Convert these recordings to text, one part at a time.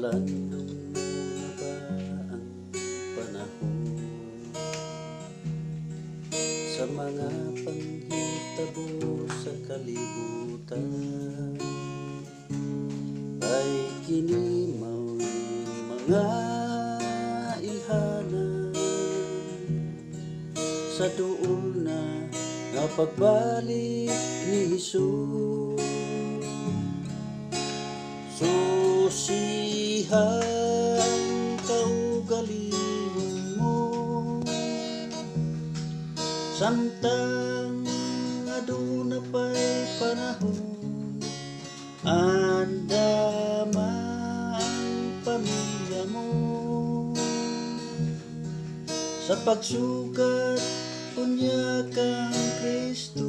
Malandong na ba ang panahon sa mga panghitabo sa kalibutan? Ay kinimaw mga ilhanan sa duol na nga pagbalik ni Jesus. Susihan kaugalingon mo samtang aduna pa'y panahon, andama ang pamilya mo sa pagsugat unya kang Kristo.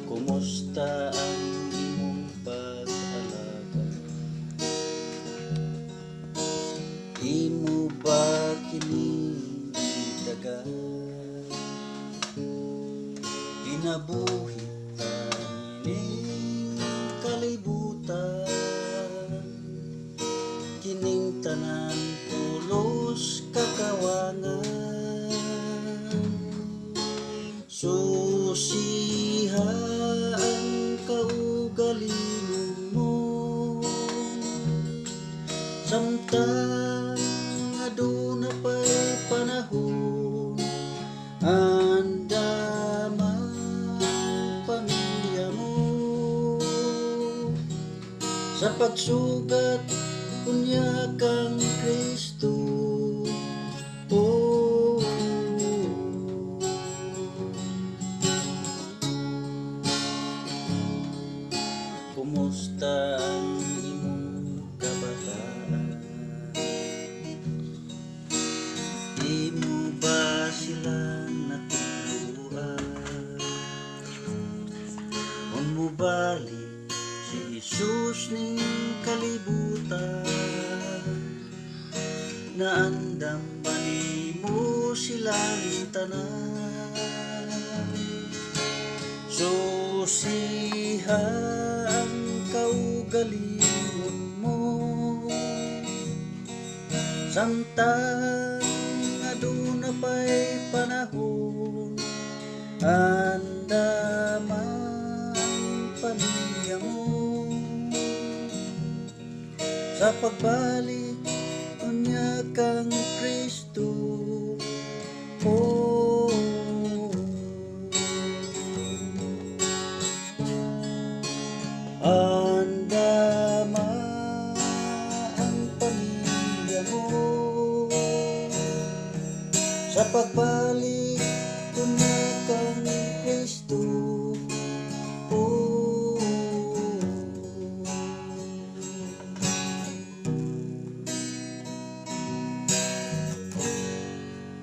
Kumusta ang imong pag-alaga? Imo ba kini daga? Kinabuhi ining kalibutan, kining tanan pulos kakawangan. Susihan kaugalingon mo samtang aduna pa'y panahon, andama ang pamilya mo sa pagsugat unya kang Kristo. Kumusta ang imong kabataan? Imo ba silang natuluan? Kung mubalik si Jesus ning kalibutan, naandam ba nimo silang tanan? Susihan kaugalingon mo samtang aduna pa'y panahon, andama ang pamilya mo sa pagbalik unya kang Kristo. Andama ang pamilya mo sa pagbalik unya kang Kristo.